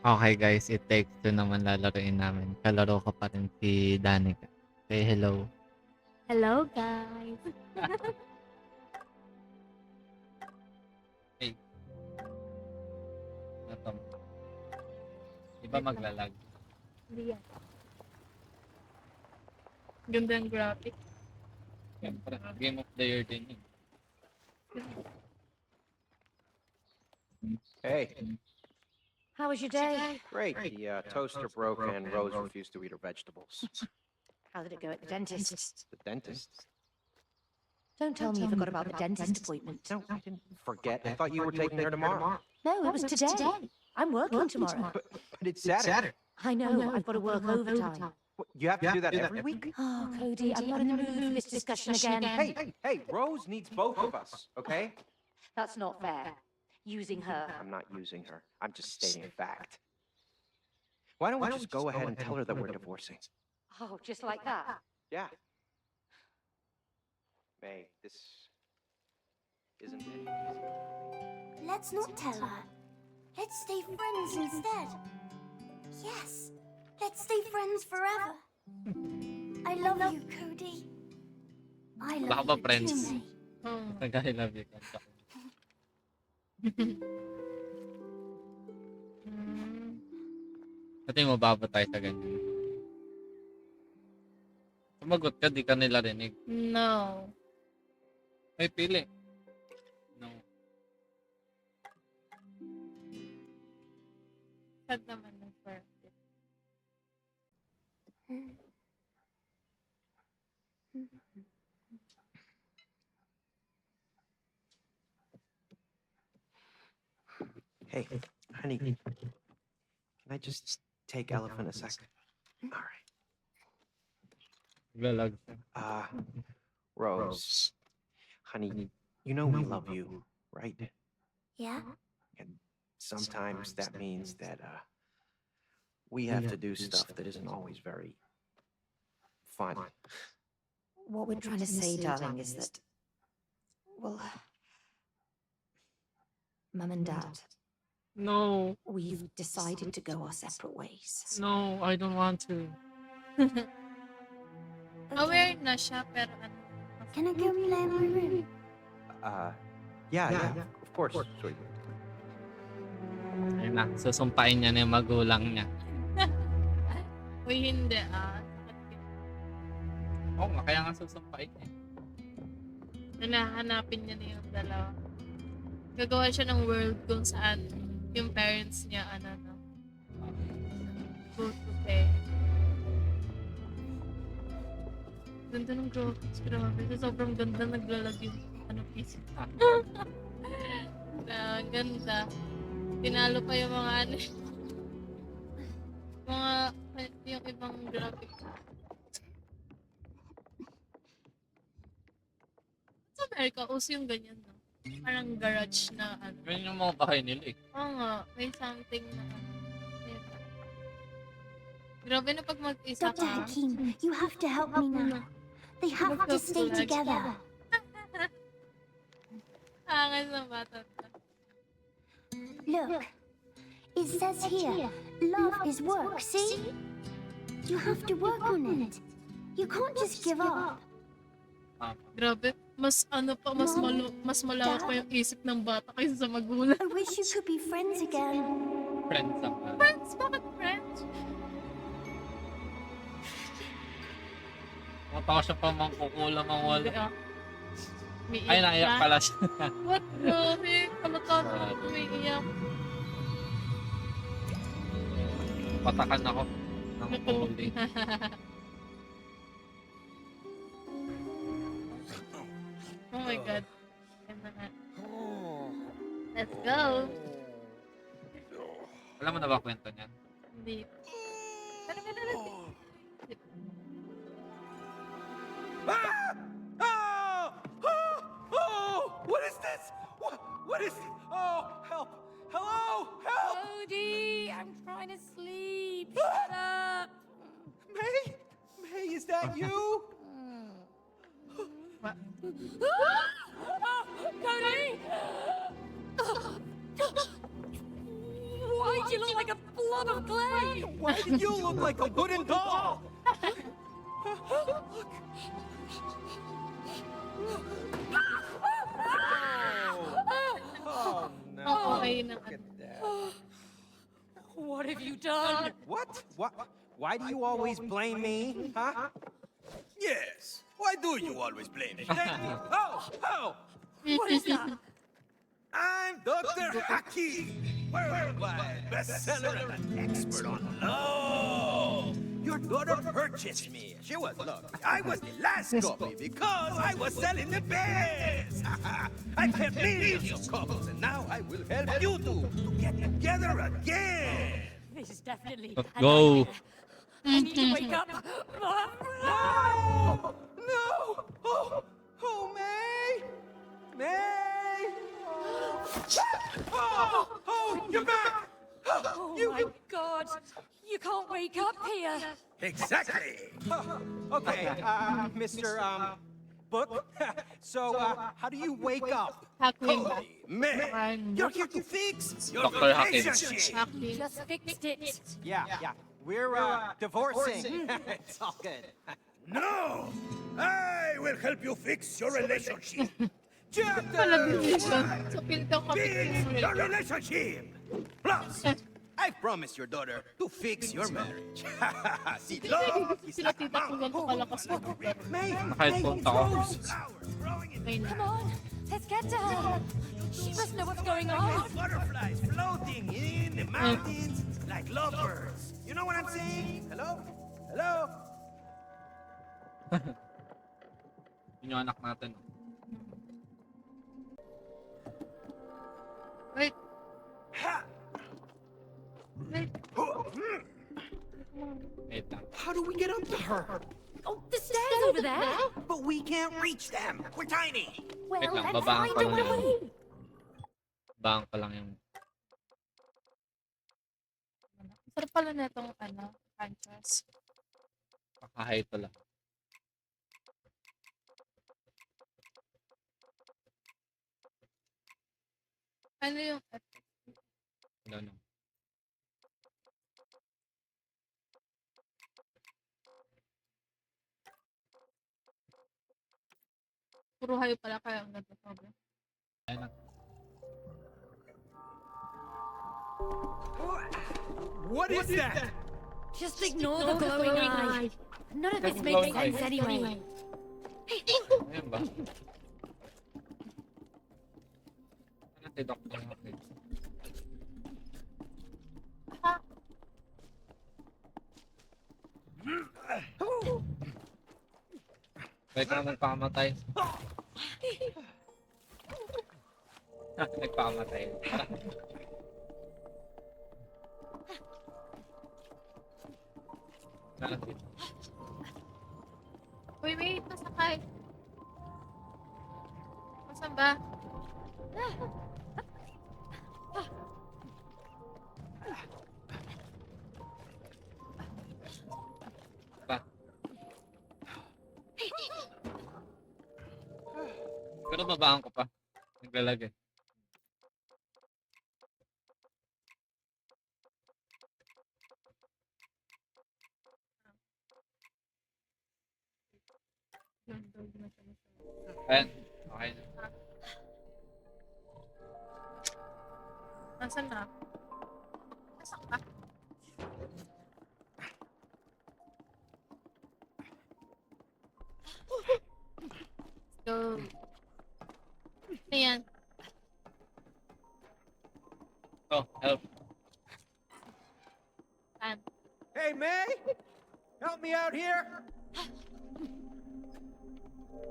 Okay guys, It Takes Two naman lalaruin namin. Kalaro ko pa rin si Danica. Say hello. Hello, guys. Hey, nato. Di ba maglalag? Hindi yan. Ganda ang graphic. Siyempre, Game of the Year din yun. Hey, How was your day? great. The toaster broke and Rose refused to eat her vegetables. How did it go at the dentist? The dentist? Don't tell me you forgot about the dentist appointment. No, I didn't forget. I thought you were taking her tomorrow. No, it was today. I'm working tomorrow. But it's Saturday. I know, I've got to work overtime. What, you have to do that every week? Oh, Cody, I'm not in the mood for this discussion again. Hey, Rose needs both of us, okay? That's not fair. Using her. I'm not using her. I'm just stating a fact. Why don't we just go ahead and tell her that we're divorcing? Oh, just like that? Yeah. May, this isn't it easy. Let's not tell her. Let's stay friends instead. Yes, let's stay friends forever. I love you, Cody. I Baka love ba you friends? too, May. I love you. Kanta ko. Pati mo baba tayo sa ganyan. Sumagot ka, di ka nila rinig. No. May pili. No. Sad naman ng first. Hey, honey, can I just take Elephant a sec? All right. Naglalag siya. Rose, honey, you know we love you, right? Yeah? And sometimes that means that we have to do stuff that isn't always very fun. What we're trying to say, darling, is that, well, Mum and Dad, No. we've decided to go our separate ways. No, I don't want to. Aware na siya, pero ano. Can I go play in my room? Yeah, of course, sweet. Ayun na, susumpain niya na yung magulang niya. Uy, hindi Oo nga, kaya nga susumpain niya. Hanahanapin niya na yung dalawa. Gagawa siya ng world kung saan yung parents niya, go to pay. Ganda ng graphics, grabe. Sobrang ganda, naglalag yung PC. Ang ganda. Tinalo pa yung mga yung ibang graphics. Sa America, uso yung ganyan, no? Parang garage na Ganyan yung mga bahay nila eh. Oo nga, may something na diba? Grabe na pag mag-isa Dr. ka. Hakim, you have to help me now. They have to stay together. Angas ng bata. Look, it says here, love is work, see? You have to work on it. You can't just give up. Grabe, mas malawak pa yung isip ng bata kaysa sa magulang. I wish you could be friends again. Friends ang Friends? Bakit friends? Mata ko siya pa mangkukulam ang wala. Umiiyak Ay, naiyak na. pala siya. What? Grabe, kalata na umiiyak. Patakan ako ng puli. Oh my God. Ganda nga. Let's go. Alam mo na ba kwento niyan? Hindi. Pero may nalating. What is this? What is it? Oh, help! Hello! Help! Cody, I'm trying to sleep. Shut up. May? May, is that you? Cody! Why did you look like a blob of clay? Why did you look like a wooden doll? Oh, Oh, okay na. Look at that. What have you done? What? Why do you always blame me? Huh? Yes. Why do you always blame me? Oh! What is that? I'm Dr. Hakim, worldwide bestseller and an expert on love. Your daughter purchased me. She was lucky. I was the last copy because I was selling the best. I kept millions of couples, and now I will help you two to get together again. This is definitely Let's a go. nightmare. I need to wake up. No! No! Oh, May! May! Oh, you're back! Oh my God! You can't wake up here. Exactly. Okay, Mr. Book. So, how do you wake up? Hakwin ba? Cody, May, Fine. you're here to fix your Dr. Hakim. relationship. Hakwin. Just fixed it. Yeah. We're, divorcing. It's all good. No, I will help you fix your relationship. Television. So, feel ka Fix your kapit relationship. Plus, I promise your daughter to fix your marriage. See, love is Sila like a tita ko mountain. ganito kalakas na ugat. May! Naka-headphones ako. Flowers growing in Okay na. Come on, let's get to her. She must know what's going on. butterflies floating in the mountains like lovebirds. You know what I'm saying? Hello? Hello? Yun yung anak natin. Wait, Ha! wait. Wait lang. How do we get up to her? Oh, the stairs over there. But we can't reach them. We're tiny. Well, Wait lang, let's babaan find ko a lang way. yun. Bang pa lang yung... Sarap pala na itong franchise. Kakahay ito lang. Ano yung Ano no. puro hayo pala kaya ang ganda sobrang. Ayan na. What is that? Just ignore the glowing eye. None of this That's makes glowing eye. sense anyway. Ayan ba? Ano si Dr. Hakim? Wait lang, nagpakamatay. Nagpakamatay. Nakasip. Uy, wait, nasakay. Masan ba? Ba? Pero babaan ko pa. Naglalagay. Ayan. Okay na. Nasaan na? Nasaan ka? Go. Ayan. Oh, help. Saan? Hey, May! Help me out here!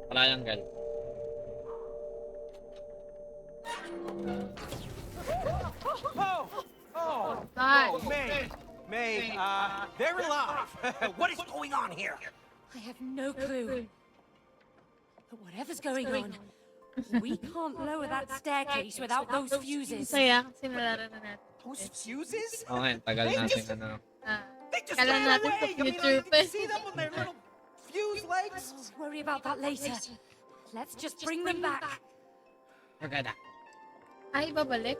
Wala yung gal. Oh, Saan? May, they're alive. What is going on here? I have no clue. But whatever's going on, we can't lower that staircase without those fuses. Saya kasi nararanan natin. Those fuses? Okay, tagal natin ano. They just Kailan ran natin away. sa I mean, future you pa. can see them on their little fuse legs. I'll worry about that later. Let's just bring them back. Maganda. Ay, babalik?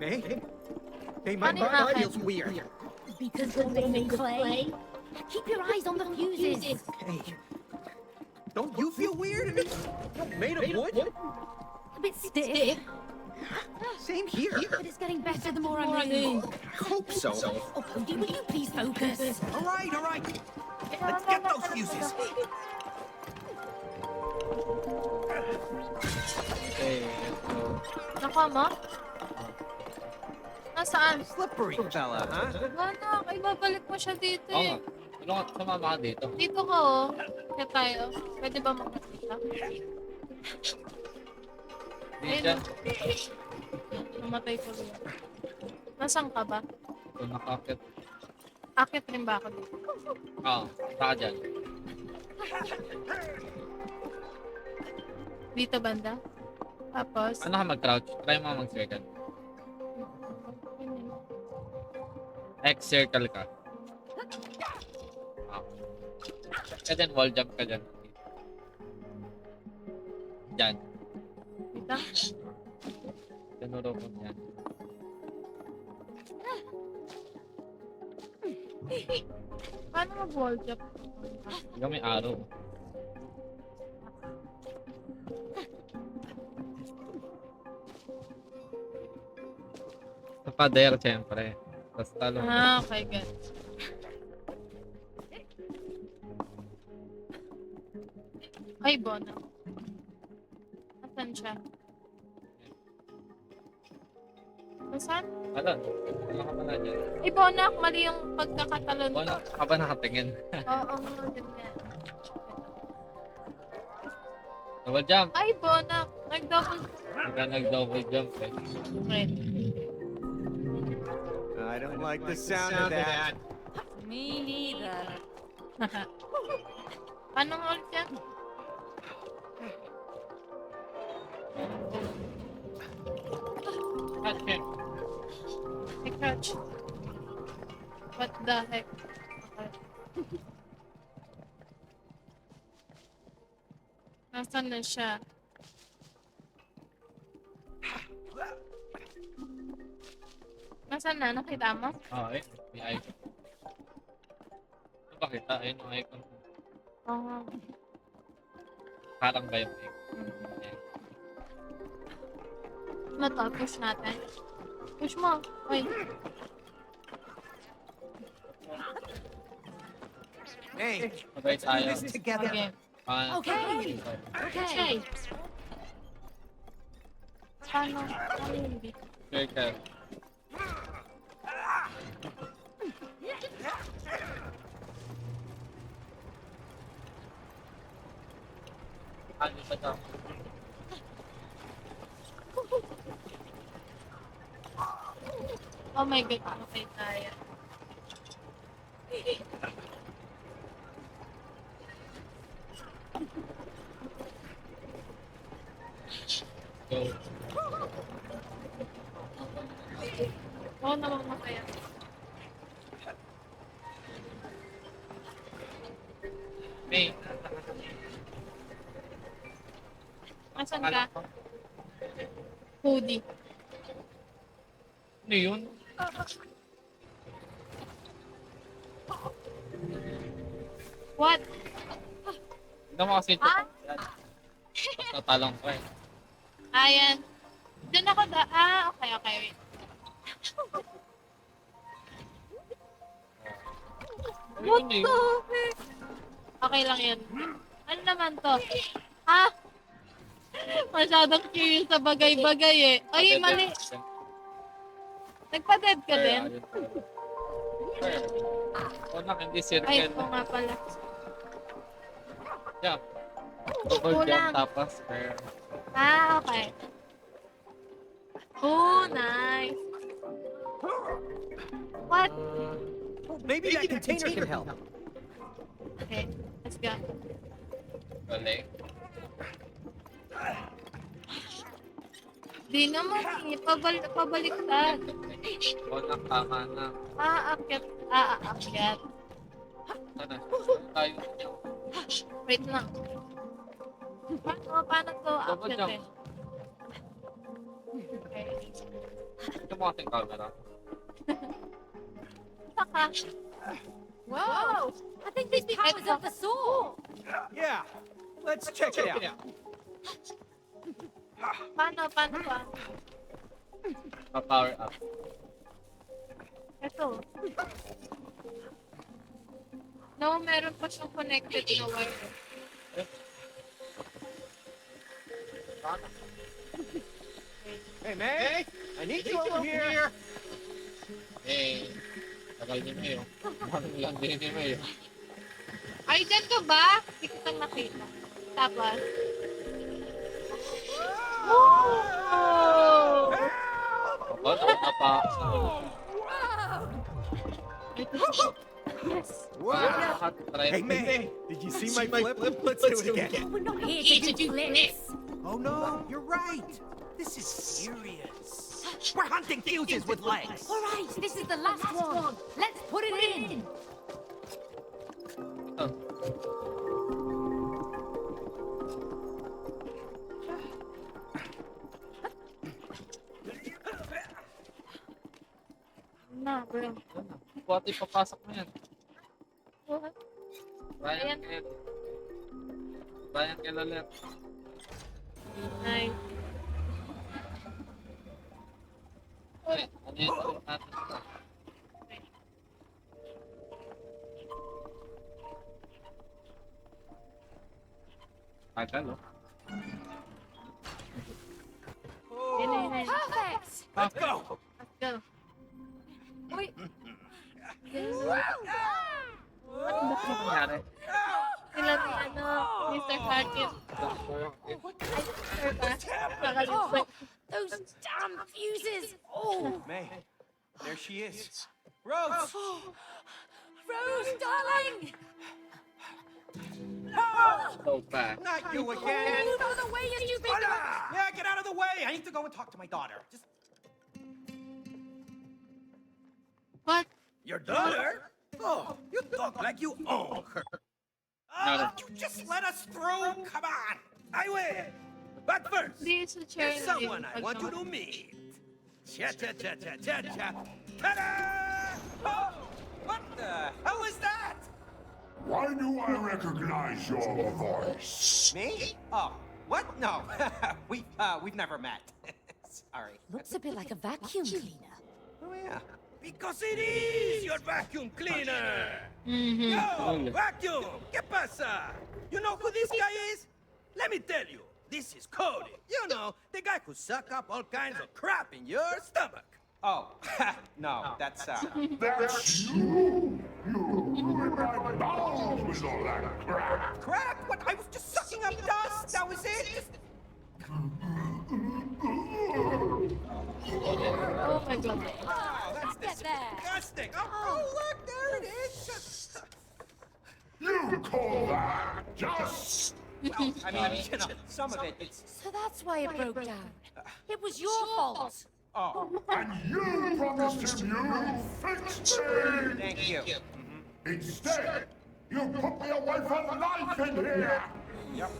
Hey? Hey, my Ano yung body akin? feels weird. Because they're made of clay. Keep your eyes on the fuses. Hey. Don't you feel weird? I mean, you're made of wood? A bit stiff, Same here. but it's getting better the more I move. I hope so. Oh, Cody, will you please focus? All right, all right. Let's get those fuses. Okay, so, Naka mo? Nasaan? Slippery fella, huh? Anak, ay babalik mo siya dito oo eh. nga. Tulungan, sumama ka dito. Dito ka oh. Kaya tayo. Pwede ba makakita? Di Ayun, dyan. namatay ko rin. Nasaan ka ba? Kung nakakit. Akit rin ba ako dito? Oo, saka dyan. Dito banda? Tapos? Ano ka mag-crouch? Try mo mag-circle. X-circle ka. Ka dyan, wall jump ka dyan. Dyan. Dito? Tinuro ko dyan. Paano mag-wall jump? Ikaw may arrow. Sa pader, siyempre. Tapos talo. Ah, okay, good. Ay, Bona. Nasaan siya? Nasaan? Alon, ano ka pala dyan? Ay, Bona, mali yung pagkakatalon ko. Ano ka ba nakatingin? Oo, ganyan. Double jump! Ay, Bona, nag-double. Hindi ka nag-double jump eh. Okay. I don't like the sound of that. Me neither. Paano nga ulit yan? Catch him! Hey, crouch. What the heck? Okay. Nasaan na siya? Nasaan na? Nakita mo? Oo eh, may icon. Ano ba kita? Ayun yung icon. Oo. Parang ba yung icon? Ayan. Ano to? Push natin. Push mo. Uy. Hey, Sabay do tayo. this together. Okay. Okay. Okay. Paano? Paano hindi? Circle. Ano ba ito? Oh my God. Okay tayo. Go. Oo, namamatay ako. May. Nasaan ka? Hoodie. Ano yun? What? Hindi mo kasi ito. Ah? Tapos natalong ko eh. Ayan. Diyan ako okay, okay, wait. What Ayun the eh. heck? Okay lang yan. Ano naman to? Ah! Masyadong curious sa bagay-bagay eh. Ay, mali. Nagpa-dead ka din? O nak, hindi Ay, circle. oo nga pala. Jump. Double Kulang. jump tapos square. Ah, okay. Oh, nice. What? Maybe that container can help. Okay, let's go. Galing. Di naman eh. Pabaliktad. O nak, tama na. Aakyat. Aakyat. Sana. Tayo. Wait lang. Paano to Double aakyat jump. eh? Okay. Ito mo ating camera. Saka. Whoa! I think this powers up the saw. Yeah, let's check it out. Paano ba? Pa-power up. Ito. No, meron pa siyang connected na wire. Hey, May, I need you over here. Eh, tagal ni May, oh. Parang lang din ni May, oh. Ay, dyan ka ba? Hindi ko kang nakita. Tapos. Oh! Ano, napa... Yes. Nakatry. Hey, May, did you see my flip? Let's do it again. We're not here to do flips. Oh no, you're right. This is serious. We're hunting fuses with legs. All right, this is the last one. Let's put it in. Na, bro. Buhat ipapasok mo yan. What? Brian Ayan. Kell. Brian Kell ulit. Nice. Ay, ano yun ulit natin ito? Tagal, oh. Yun na, yun na. Perfect. Let's go. Let's go. Wait. Ano nangyari? Sila ni Mr. Harkin. Ay, Mr. ba? Nakalimutan. Those damn fuses. Oh, May, there she is. Rose. Rose, darling. So fast. Not you again. Move out of the way, you stupid. Hola! Yeah, get out of the way. I need to go and talk to my daughter. Just What? your daughter? Oh, you talk like you own her. You just let us through? Come on. I will. But first, Hindi sa chair there's na someone I want you to meet. Cha cha cha cha cha cha. Ta-da! Oh, what the hell is that? Why do I recognize your voice? Me? Oh, what? No, we've never met. Sorry. Looks a bit like a vacuum cleaner. Oh yeah. Because it is your vacuum cleaner. Mm-hmm. Yo, vacuum. ¿Qué pasa? You know who this guy is? Let me tell you. This is Cody. You know, the guy who suck up all kinds of crap in your stomach. Oh, no, that's That's you! You ruined my bowels with all that crap! crap. What? I was just sucking up dust. That was it. Just- Oh my God. Oh, that's Get there. disgusting. Oh, look, there it is. You call that just... Well, I mean, you know, some of it's. So that's why it broke down. It was your fault. Oh, And you promised him you'd fix me! thank you. Instead, you put me away from the knife in here! Yep.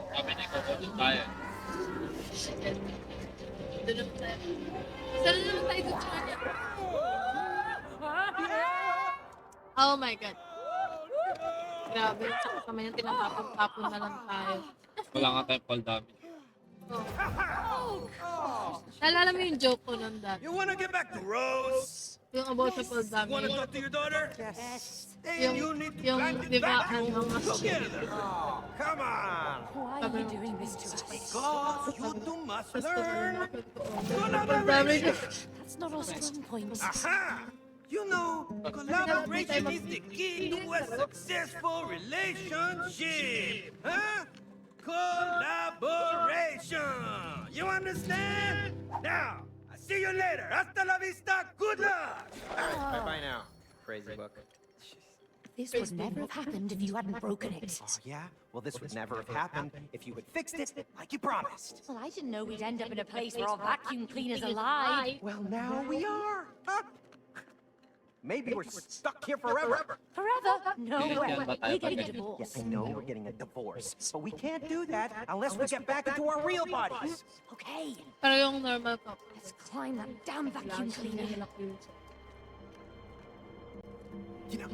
Sabi na ikaw ulit tayo. Dulong tayo. Isa na naman tayo sa chair niya. Oh my God. Grabe, sa kasama niya, tinatapon-tapon na lang tayo. Wala nga tayong fall damage. Naalala mo yung joke ko nun dati? You wanna get back to Rose? Yung about sa fall Wanna damage. talk to your daughter? Yes. Then you need to yung, climb di the ba, vacuum ano, mas- together. Oh, come on. Why are you doing this to us? Because you two must learn Fall collaboration. damage. That's not our strong point. Aha! You know, collaboration is the key to a successful relationship. Huh? Collaboration. You understand? Now, I'll see you later. Hasta la vista. Good luck. Bye now, crazy book. This would never have happened if you hadn't broken it. Oh, yeah? Well, this would never have happened if you had fixed it like you promised. Well, I didn't know we'd end up in a place where all vacuum cleaners are alive. Well, now we are. Huh? Maybe we're stuck here forever. Forever? No Hindi way. yan ba tayo We're getting a pag- Yeah, divorce. I know we're getting a divorce, but we can't do that unless we get back into our real bodies. Okay, Pero yung normal couple. let's climb that damn vacuum cleaner. You know,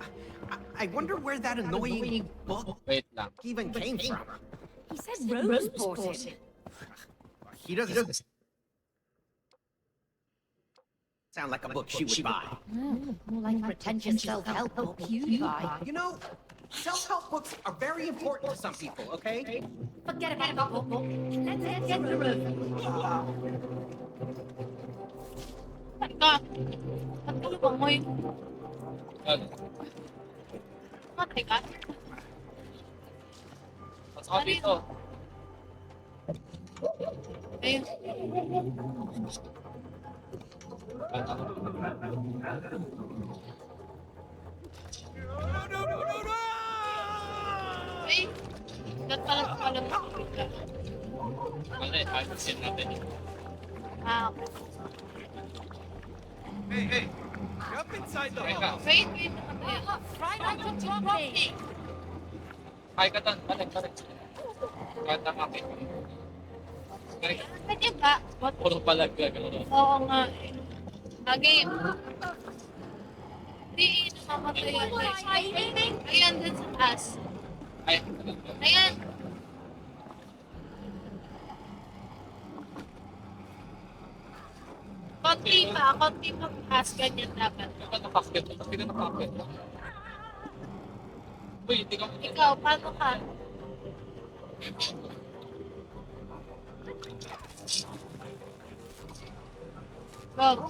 I wonder where that annoying book Wait lang. even came from. He said Rose bought it. He doesn't sound like a book she would buy. More like a pretentious self-help book you buy. You know, self-help books are very important to some people, okay? Forget about the book. Let's get the room. Teka. Ba't ka lumangoy? Ano? Matay ka? Pasok ka dito. Ayun. Ay, ba't pala bigla? Mali, ayusin natin yun. Ah, okay. Hey, jump inside the Teka. hall. Wait, naman tayo. Right on to drop me. Ay ka doon. Balik. Kahit ang akin. Balik. Pwede ba? What? Puro palag gagawin. Oo nga eh. Game. Hindi, namamatay yan. Ayan, dun sa taas. Ay, Ayan. Konti pa taas, ganyan dapat. Hindi ka nakakit. Hindi ka nakakit. Uy, hindi ka Ikaw, paano ka? Go.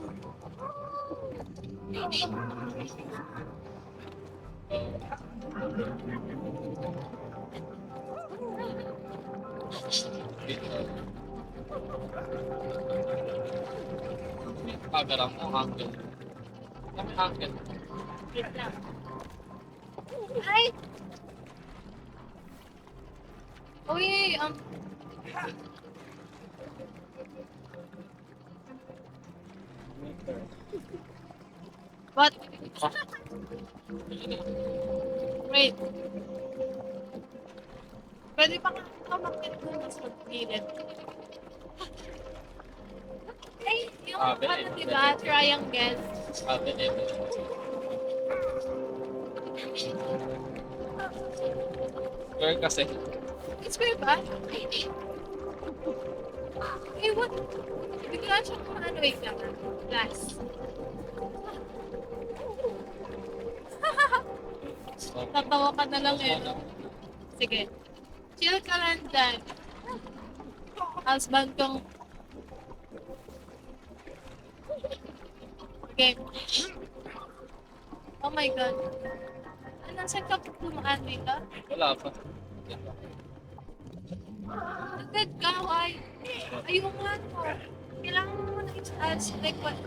Kagarang mo, angel. Kami angel. Wait lang. Ay! Uy, what? Wait. Pwede pa ka makita mo sa gilid. Ay, yung ano diba, triangle. Sabi nito. Girl kasi. Square ba? Eh, what? Bigla siya kung ano, wait lang. Glass. Tatawa ka na lang eh. Sige. Chill ka lang dyan. Husband kong... Okay. Oh my God. Saan ka pumaan dito? Wala pa. Agad ka, why? Ayun nga to. Kailangan mo na i-charge. Like what?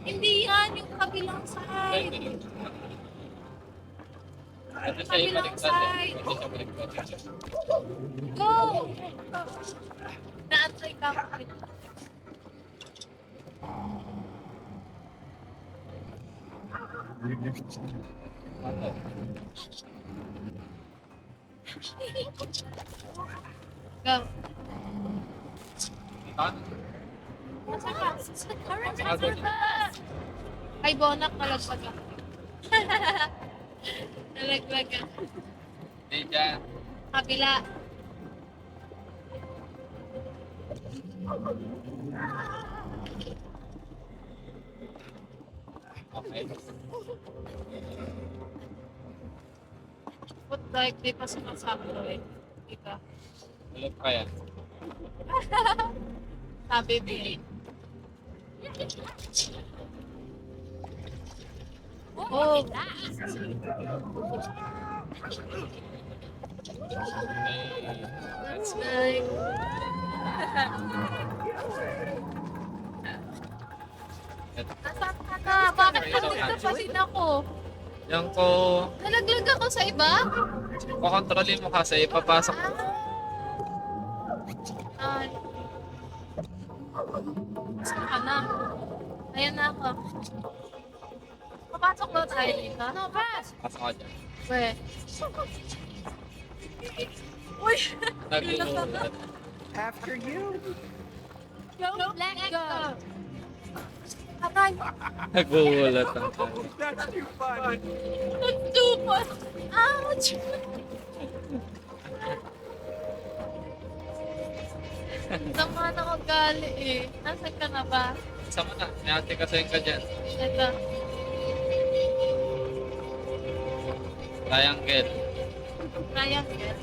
Hindi yan, yung kabilang side. Ito siya ibalik natin. Ito siya ibalik natin. Go! Naantay ka ako. Go. Nasaan ka? Sa current reservoir. Ay, bonak, malagpag ka. Nalagpag ka. Hindi dyan. Kabila. Okay. Put like, di pa sumasakto eh. Diba? Alam ka yan. Sabi Billy. Oh! That's nice. Nasaan ka na? Bakit nandito pa din ako? Yung ko, Nalaglag ako sa iba? kukontrolin mo kasi, ipapasok mo. Ay. Saan ka na? Ayan na ako. Papasok daw tayo dito. No, pass. Pasok ka dyan. Weh. Uy! Nagulat. After you. Don't let go! Aray! Nagulat ang tayo. That's too funny. Nagtupot! Ouch! Sama na ko gali eh. Nasaan ka na ba? Sama na. May ate kasi ka dyan. Ito. Triangle. Triangle.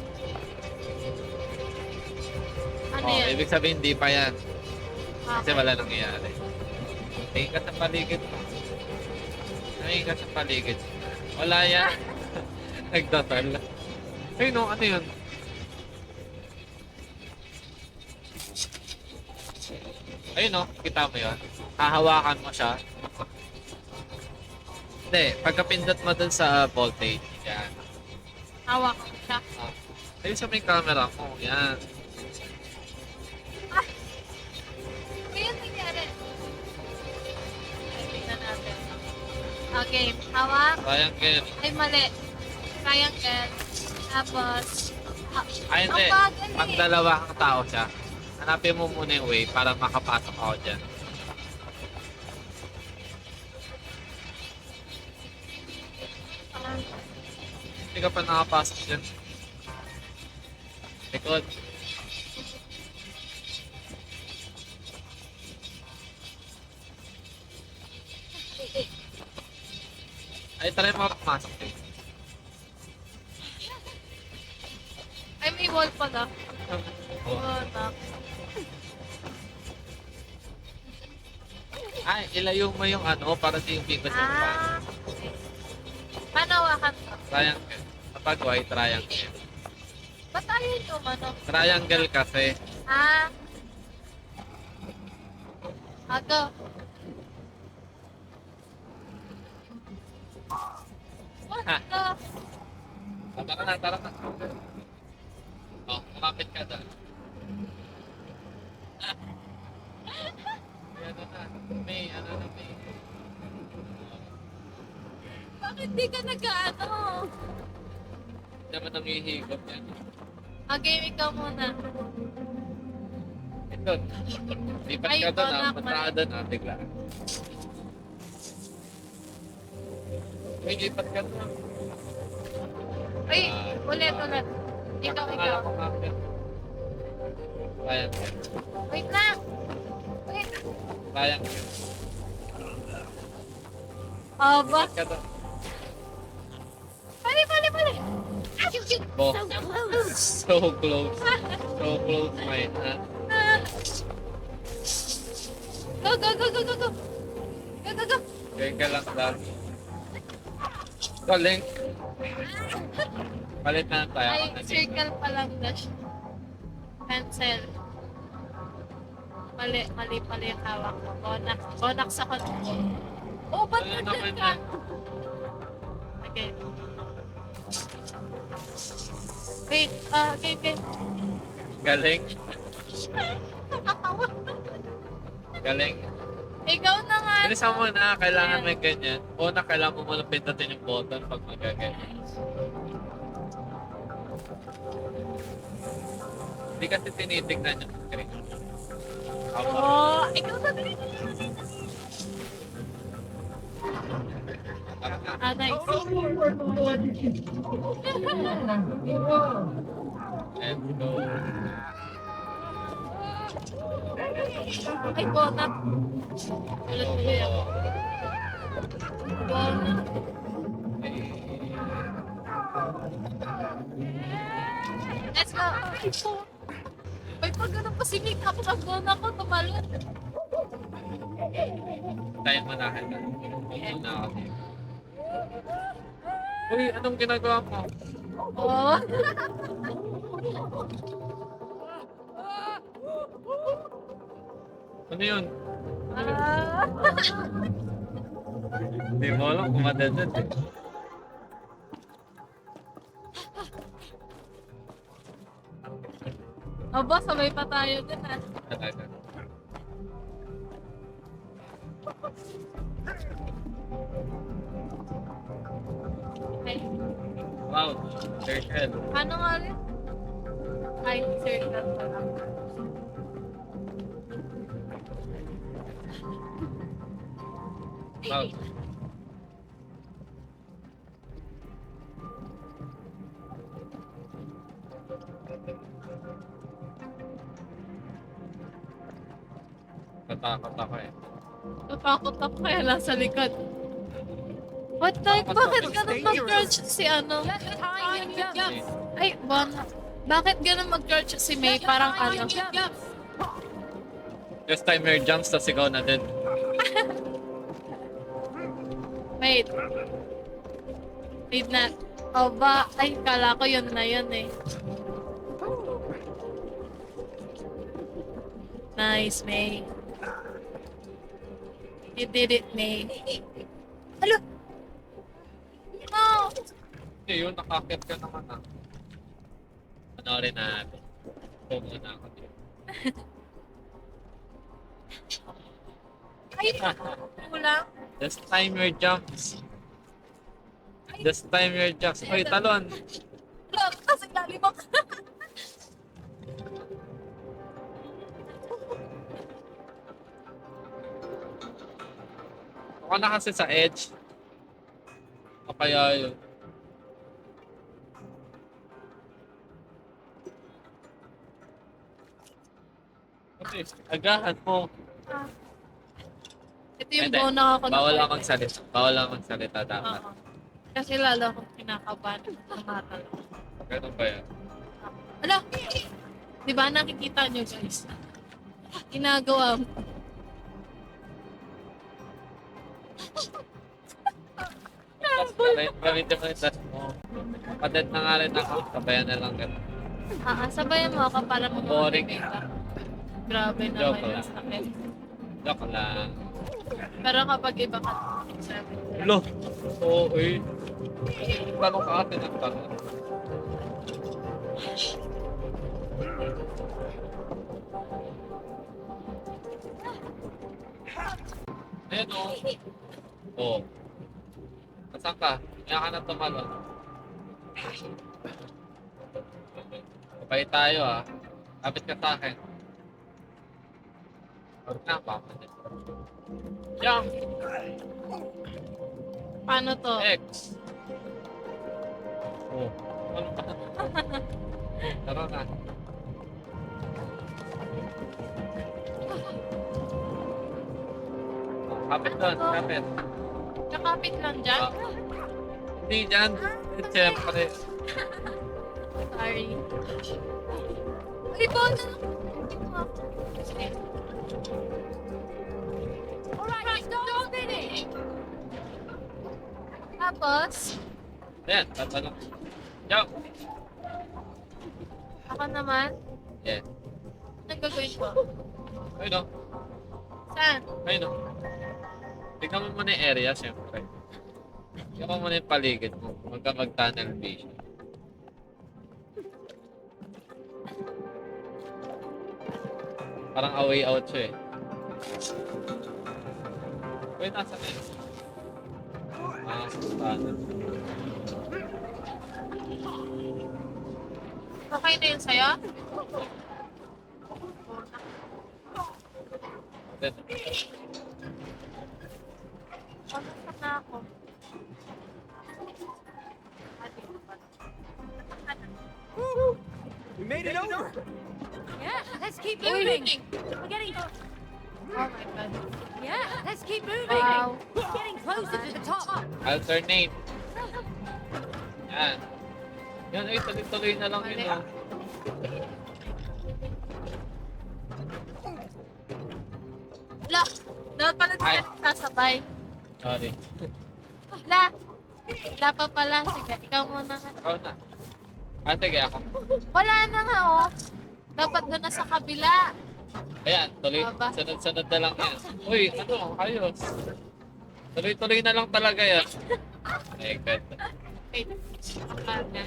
Ano Oh, yan? ibig sabihin hindi pa yan. Kasi Okay. wala nangyayari. Tingin ka sa paligid mo. Tingin ka sa paligid. Wala yan. Nagdatal. Ay no, ano yun? Ayun no, kita mo yun. Hahawakan mo siya. Hindi, pagkapindot mo dun sa voltage, yan. Hawak ko siya. Ah. Ayun sa may camera mo, yan. Ano yung nangyari? Ay, tingnan natin. Okay, hawak. Triangle. Ay, mali. Triangle. Tapos, Ay hindi, ang bagal eh. pag dalawa kang tao siya, hanapin mo muna yung way para makapasok ako dyan. Hindi ka pa nakapasok dyan. Likod. Ay, try mo pumasok din. Ay, may wall pala. Oh. Oh, tak. Ay, ilayo mo yung ano para di yung bigos yung pan. Ah, okay. Paano hawakan to? Triangle. Kapag white, triangle. Ba't tayo yung ano? Triangle kasi. Ah. Ato. What Ha. the? Tara na, tara na. Oh, kumapit ka doon. Ano na, may, ano na, may. Bakit di ka nag-ano? Dapat ang hihigop yan. Okay, ikaw muna. Ito, lipat Ay, ka doon ikaw ah, na, punta ka doon ah, bigla. May lipat ka doon. Ay, ulit. Ikaw. Kumapit. Triangle. Wait lang. Wait. Triangle. Aba. Lipat ka doon. Mali. Bo. So close. So close. So close, my hand. Go. Go. Gawin ka lang daw. Galing. Palit na lang tayo. Ay, circle pa lang dash. Pencil. Mali yung hawak mo. Bonak sa control. Oh, ba't Ano nandun naman ka? yan? Okay. Wait, okay. Galing. Nakakawa. Galing. Ikaw na nga. Bilisan mo na, kailangan may ganyan. Una, kailangan mo muna pindutin yung button pag magaganyan. Hindi kasi tinitignan yung screen. Oh, ikaw na din. Ah, nice. Let's go. Ay, bonak. Ulit ako. Bonak. Let's go. Ay, pag ganun pa si Mika, pag bonak ko, tumalon. Tayo manahan na. Muna ako dito. Uy, anong ginagawa mo? Oh. Ano yun? Ah. Hindi mo alam kung madadad eh. Aba, sabay pa tayo din ah. Talaga. Circle. Ano nga rin? Ay, circle pa lang. Mouse. Natakot ako eh. Natakot ako kaya nasa likod. What the heck? Bakit ganun mag-crouch si ano? Ay, bakit ganun mag-crouch si May? Parang ano? Just timer jumps, tas ikaw na din. Wait. Wait na. O ba? Ay, kala ko yun na yun eh. Nice, May. You did it, May. Alo! No! Hindi, yun, nakakit ka naman ah. Panoorin natin. Ito muna ako dito. Ay! Kulang. Just timer jumps. Just timer jumps. Oy, talon! Look, kasi lalibak. Ako na kasi sa edge. O kaya yun. Okay, agahan mo. Ito yung Hindi, bona ako. bawal lang magsalita. Bawal lang magsalita dapat. Oo. Kasi lalo akong kinakabahan ng tumatalon. Ganun ba yan? Ala! Di ba nakikita nyo guys? Ginagawa mo. Gamitin mo yung dash mo. Padet na nga rin ako. Sabayan na lang ganun. Sabayan mo ako para Boring. mag-motivate ka. Grabe na Joke may lang. sakit. Joke lang. Pero kapag iba ka, sabi. Lo! Oo, eh. Tanong ka atin ang tanong. Ayan o. Oo. Nasaan ka? Kaya ka na tumalon. Kapay tayo ah. Kapit ka sa akin. Huwag na, papalit. Jump! Paano to? X! Oh. Ano ba? Tara na. Kapit doon, kapit. Nakapit lang dyan? Ah. Hindi dyan. Siyempre. Sorry. Ay, bona! Sige. Alright, stop spinning! Tapos, Ayan, tatanong. Jump! ako naman, Yeah. anong gagawin ko? Ayun o. Saan? Ayun o. Tignan mo muna yung area, siyempre. Tignan mo muna yung paligid mo. Huwag ka mag-tunnel vision. Parang away out siya eh. Wait, nasa na yun? Tunnel. Okay na yun sa'yo? Then, Ano na ako? We made it over! Yeah, let's keep Uy, moving. moving! We're getting. Oh my God. Yeah, let's keep moving. Wow. We're getting closer to the top. alternate. Yan. Yan, ay, tuloy-tuloy na lang yun oh. La! Dapat pala Ay. tayo sasabay. Sorry. La! La pa pala. Sige, ikaw muna. Ikaw na. Ah, sige ako. Wala na nga, oh. Dapat doon na sa kabila. Ayan, tuloy. Aba. Sunod-sunod na lang yan. Uy, ano, ayos. Tuloy-tuloy na lang talaga yan. Ay, God. Wait. Baka na.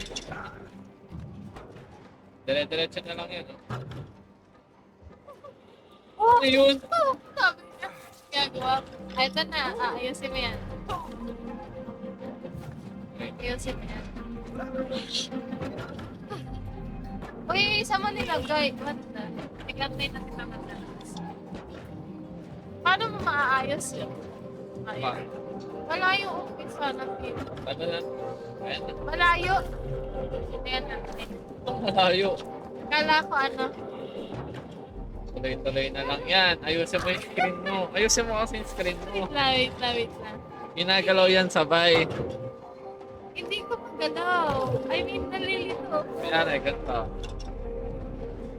Dire-diretso na lang yan. Oh! Ano yun? Oh, sabi niya. Gagawa ko. Ay, ito na. Ayusin mo yan. Okay. Ayusin mo yan. Uy, isa mo nilagay. What the? Iglagay na kita madalas. Paano mo maaayos yun? Ayun. Malayo, okay sana. Ano na? Ayan na. Malayo. Ayan na. Ang malayo. Kala ko ano. Tuloy-tuloy na lang yan. Ayusin mo yung screen mo. Ayusin mo kasi yung screen mo. Wait lang. Ginagalaw yan sabay. Hindi ko magalaw. I mean, nalilito. Kaya na, ganito.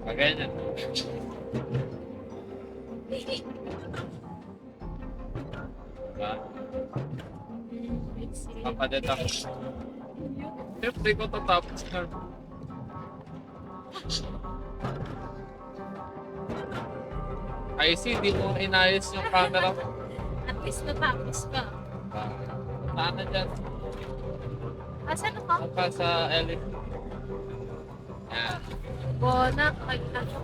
Ganyan. Diba? Let's see. Papadet ako. Siyempre ko tatapos na. I see, di mo inayos yung camera mo. At least natapos ka. Saan na dyan? Asan ka? Saan ka sa Elif? Yan. Bona. Ano?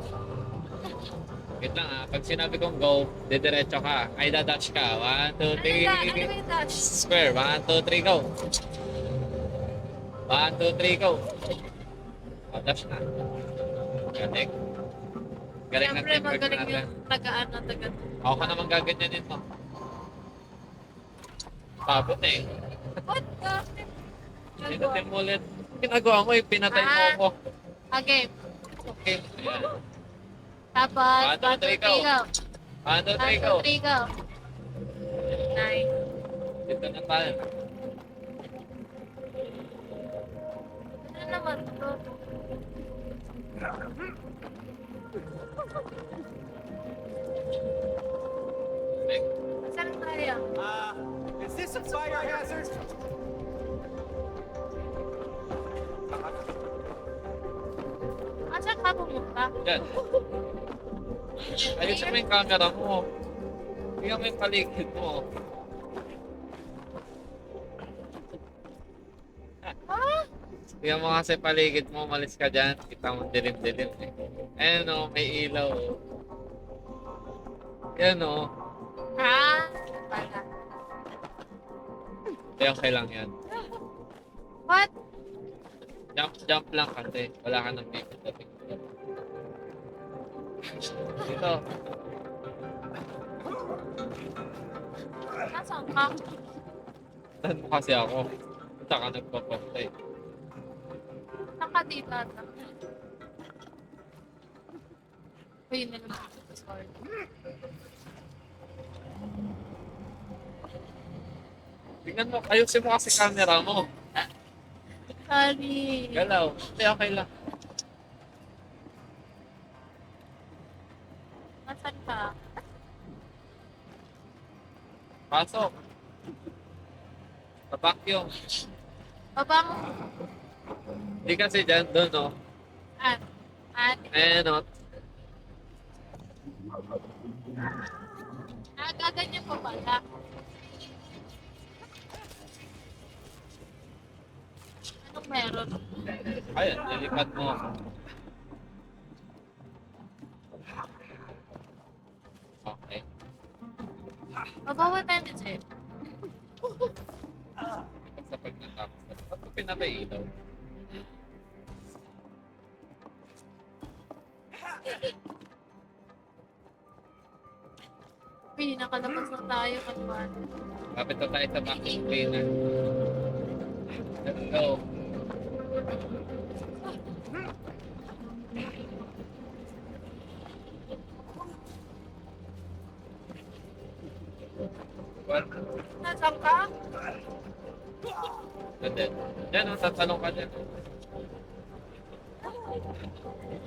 Wait lang ah. Pag sinabi kong go, didiretso ka. Ay, dadash ka. 1, 2, 3. Ano yung dash? Square. 1, 2, 3, go. 1, 2, 3, go. Oh, dash na. Galing. Galing na Siyempre, teamwork magaling natin. yung tagaan na taga. Ako ka naman gaganyanin mo. Pabot eh. What the? Pinatin mo ulit. Ginagawa mo eh. Pinatay mo ako. Okay. Okay. Ayan. Tapos, 1, 2, 3, go. 1, 2, 3, go. 1, 2, 3, go. Nine. Dito na tayo. Ano naman to? Okay. Saan tayo? Is this a fire hazard? Asan ka pumunta? Yan. Ayusin mo yung camera mo. Tingnan mo yung paligid mo. Ha? Tingnan mo kasi paligid mo. Malis ka dyan. Kita mo dilim-dilim eh. Ayan o, may ilaw o. Yan o. Ha? Wala. Kaya okay lang yan. What? Jump lang kasi. Wala ka nang bibig. Dito. Nasaan ka? Saan mo kasi ako? Punta ka nagpapunta eh. Nakadita na. Uy, yun na naman. Sorry. Tingnan mo, ayusin mo kasi camera mo. Sorry. Galaw. Hindi, okay lang. Nasaan ka? Pasok. Papakyong. Baba mo. Hindi kasi dyan, doon o. At. Ayan o. Gaganyan pa pala. Anong meron? Ayan, nilipad mo ako. Okay. Mabawa tayo din sa'yo. Sa pag natapos. Ba't ko pinatay ilaw? Uy, nakalabas na tayo. Kalman. Kapit na tayo sa vacuum cleaner. Let's go. What? Nasaan ka? Ganyan. Yan o, tatalong ka dyan.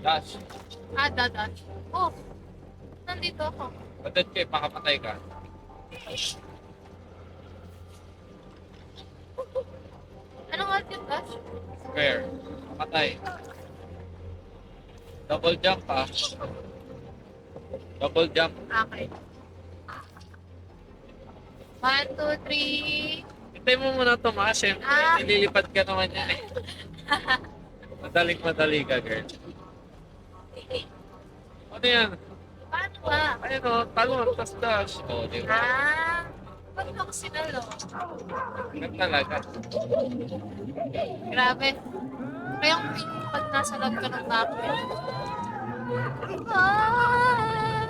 Dash. Dadash. Oh, nandito ako. Badat ka eh, pakapatay ka. Anong alt yung dash? Square. Pakatay. Double jump pa. Double jump. Okay. 1, 2, 3. Hintay mo muna tumaas, syempre. Nililipad ka naman yan eh. Madaling-madali ka, girl. Ano yan? Paano ba? Ayun o, talon, tas dash. O, di ba? Ah. Ba't ako sinalo? Ganun talaga. Grabe. Kaya yung pag nasa loob ka ng backpack. Ah!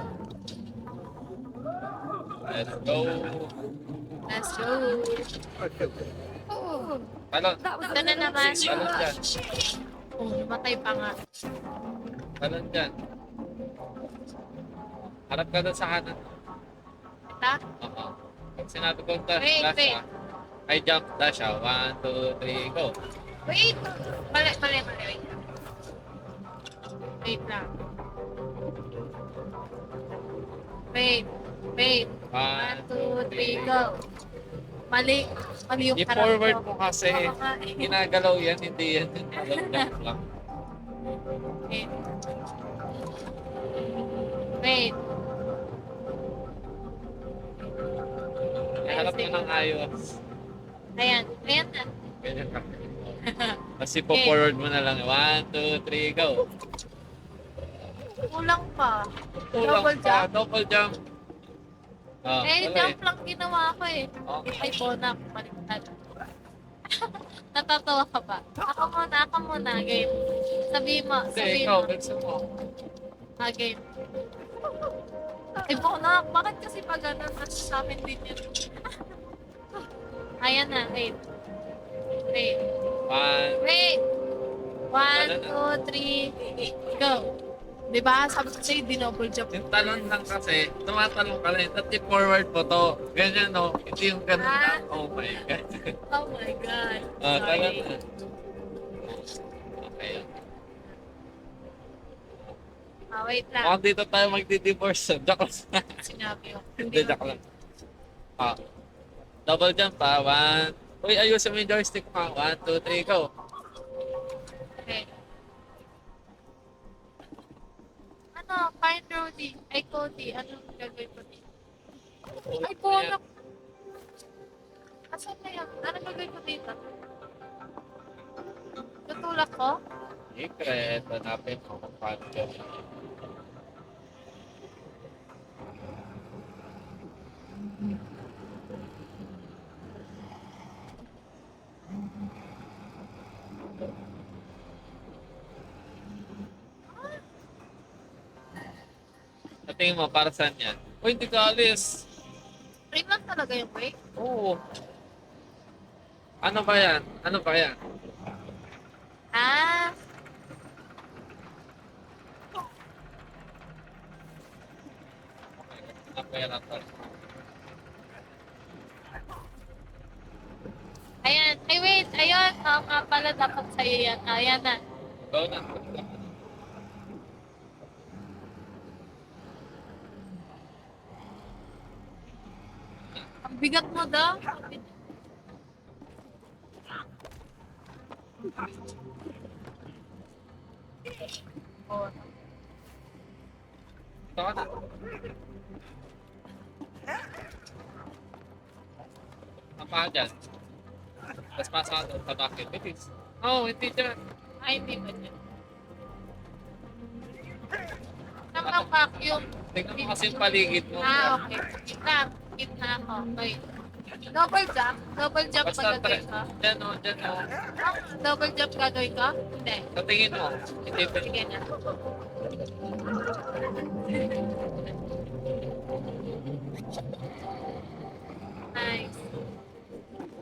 Let's go. Let's go. Oh, Talon. ito na naman. Talon dyan. Oh, namatay pa nga. Talon dyan. Harap ka doon sa kanan. Ta? Oo. Pag sinabi ko dash, Wait, dash wait. ah. Ay jump, dash ah. 1, 2, 3, go. Wait! Mali. Wait lang. Wait. 1, 2, 3, go. Mali yung I-forward harap ko. mo kasi. Oo nga eh. Ginagalaw yan, hindi yan. Talon jump lang. Wait. Wait. Harap mo ng ayos. Ayan na. Ganyan ka. Tapos ipo-forward mo na lang. 1, 2, 3, go. Kulang pa. Kulang Double pa, jump. double jump. Ah, wala Jump lang ginawa ko eh. Oh. Ay, bonak. Baliktad. Natatawa ka ba? Ako muna. Game. Hindi, Sabihin ikaw, mo. bilisan mo. Game. Ay, bonak. Bakit kasi pag ganun, nasa sa akin din yun? Ayan na. Wait. 1, 1, 2, 3, go. Diba? Sabi ko sa'yo, dinoble jump. yung talon lang kasi, tumatalong ka lang. Tapos i-forward mo to. Ganyan, no? Hindi yung ganun lang. Oh my God. Oh my God. Talon Sorry. na. Okay. Wait lang. Mukhang dito tayo magdi-divorce. Joke lang. Sinabi ko. Hindi, joke lang. Double jump pa. 1. Uy, ayusin mo yung joystick mo. 1, 2, 3, go. Okay. Ano? Find Rudy. Ay, Cody. Anong gagawin ko dito? Ay, bonak. Asan na yan? Anong gagawin ko dito? Tutulak ko? Secret. Hanapin mo kung paano gawin. Sa tingin mo, para saan yan? Uy, hindi ka alis. Frame lang talaga yung break? Oo. Ano ba yan? Ah! Ano ba yan ako? Ayan. Ay, wait. Ayun. Oo nga pala. Dapat sa'yo yan. Ayan na. Go na. Ang bigat mo daw. Oh. Ito ka na. Ang paa dyan. Tapos pasok ka doon sa bucket. Bilis. Oo, hindi dyan. Ay, hindi ba dyan? Saan ang vacuum? Tingnan mo kasi yung paligid mo. Okay. Gitna ako. Wait. Double jump Basta ba gagawin ko? dyan o, dyan o. Double jump gagawin ko? Hindi. Sa tingin mo, hindi pa. Sige na. Nice.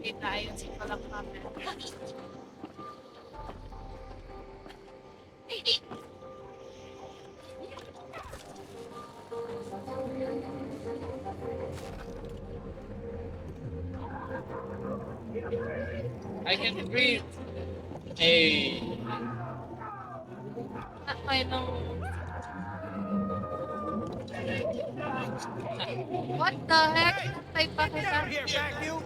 Kita ayusin ko lang namin. I can breathe. Hey. Ay, no. What the heck? Tay pa kita. Here, vacuum.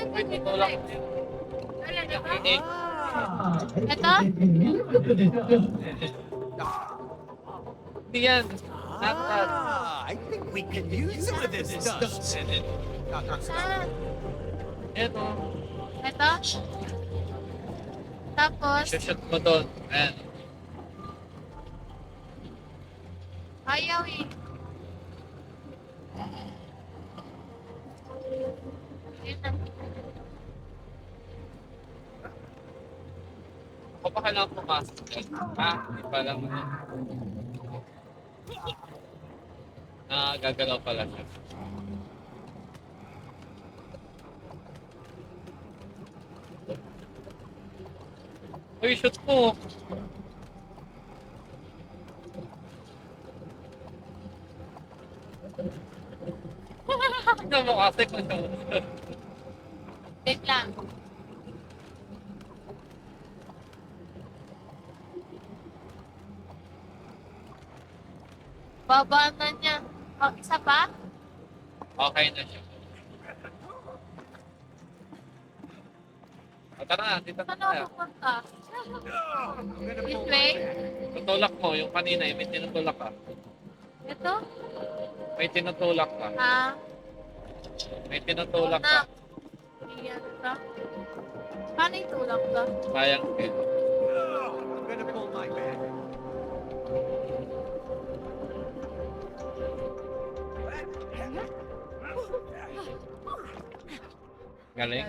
Wait, ito lang. Wala na ba? Eh, Ito? hindi yan. Not that. I think we can use some of this stuff. Ah, Ito. ito? Tapos, Shoot mo doon. Ayan. Ayaw eh. Yun na. Ako pa kailangan pumasok dyan. Ha? Hindi pa lang ano. Gagalaw pala siya. Uy, shoot mo! Ano mo kasi kung Wait lang. Baba na niya. Oh, isa pa? okay na siya. O tara na, dito na Saan tayo. ako pupunta? This way? Tutulak mo, yung kanina, yung may tinutulak ka. Ito? May tinutulak ka. Ah, May tinutulak ka. iyan ka. Paano yung tulak ka? Sayang din. I'm gonna pull my bag. Galing.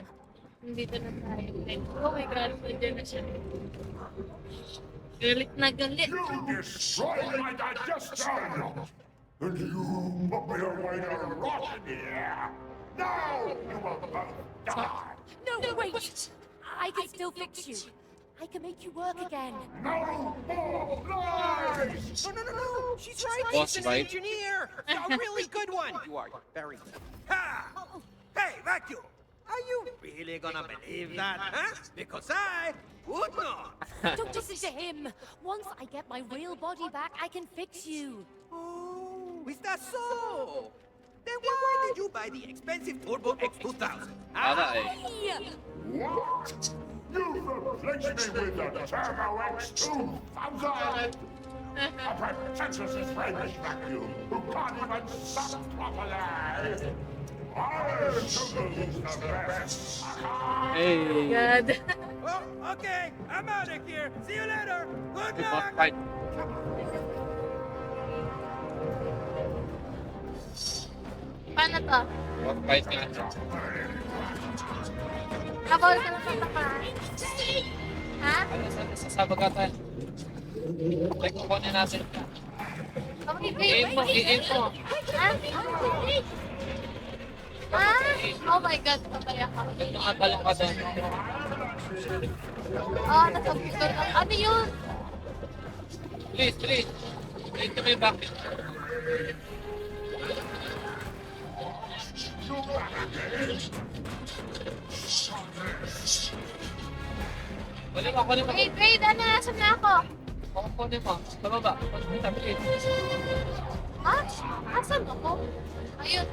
Nandito na tayo. Oh my God, nandiyan na siya. Galit na galit. You destroyed my digestion! And you put me away to rot in here! Now you will both die! No, wait! I can still fix you. I can make you work again. No more lies! No. She's right. Boss She's an fight. engineer. A really good one. You are very good. Ha! Hey, vacuum. Are you really gonna believe that, huh? Because I would not. Don't listen to him. Once I get my real body back, I can fix you. Oh, is that so? Then why did you buy the expensive Turbo X2000? Para Huh? eh. Hey! What? You've replaced me with the Turbo X2000! A pretentiously Spanish vacuum who can't even suck properly! I choose the best! Hey! God. Oh, okay. I'm out of here. See you later. Good Boss luck. fight. Paano to? Boss fight nga. Kabawal ka na sa taparan. Ha? Ano, sasabag ka tayo. Check mo kunin natin. Okay, I-aim mo, i-aim mo. Ha? Ah? Oh my God, patay ako. Nakatalong ka doon. Ah, nasa gusto na. Ano yun? Please. Dito may bakit. Kunin mo. Wait, ano? Nasaan na ako? Kunin mo. Sa baba. Kunin mo, please. Ha? Asan ako? Ayun.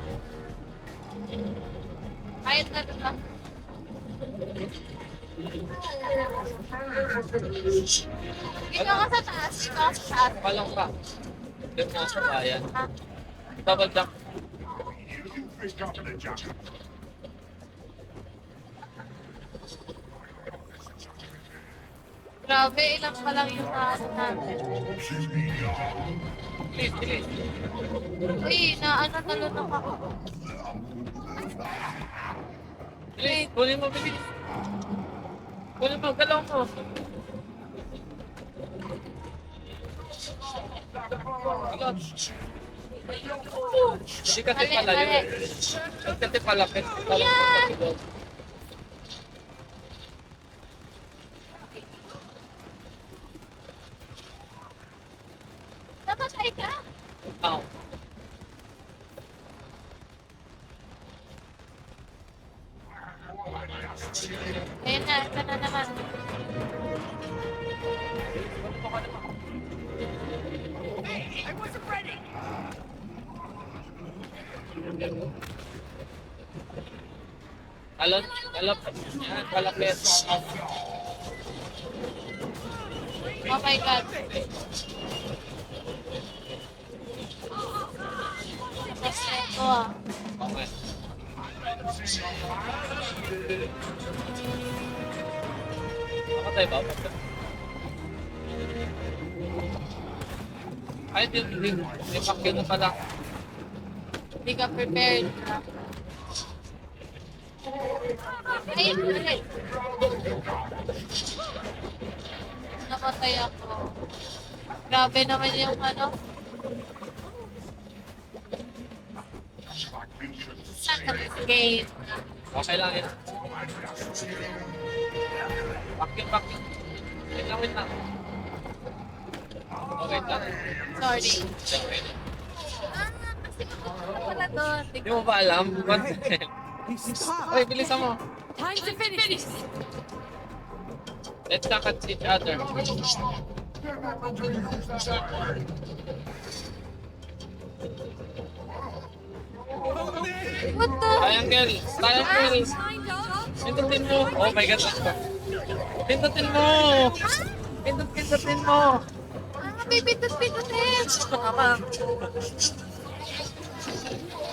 Ayun na ito. Dito ako sa taas. Dito ako sa taas. Kalong ka. Dito mo sa bayan. Ha? Double jump. You pick up the jacket. Grabe, ilang pa lang yung taas natin. Please. Uy, nalunok ako. Please, kunin mo, bilis. Kunin mo, galaw mo. Galaw. Hindi kasi Mali, pala yun. mali. Kasi palapit. Yan! Napatay ka? Oh. Ayun na, ito na naman. I wasn't ready. Alon, yan, palapit. Oh my God. Tapos na ito ah. Okay. Nakatay ba? Ay, hindi. May pakyo na pala. Hindi ka prepared. Ay, ay. Namatay ako. Grabe naman yung ano. Game. Okay lang yan. Pakyo. Wait lang. Okay lang. Sorry. Okay. Kasi ako wala doon. Hindi mo ba alam? What the hell? Oy, bilisan mo. Time to finish. Let's look at each other. What the? Triangle! Triangle! Kind of. Pindutin mo! Oh my god! Pindutin mo! Pindutin mo! Pipindot-pindutin! Tama!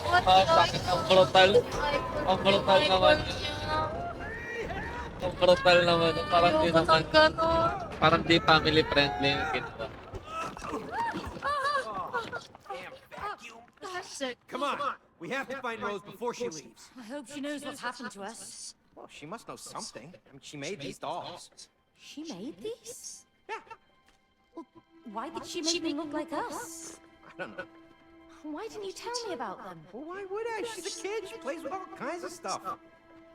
What Oh, the? bakit ang brutal? Ang brutal naman. Ang brutal naman. Parang di Ayoko naman. ng ganon. Parang di family friendly yung ginawa. Come on. We have to find Rose before she leaves. I hope she knows what's happened to us. Well, she must know something. I mean, she made these dolls. She made these? Yeah. Well, why did she make them look like us? I don't know. Why didn't you tell me about them? Well, why would I? She's a kid. She plays with all kinds of stuff.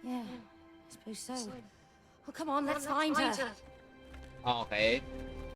Yeah, I suppose so. Well, come on, let's find her. Okay.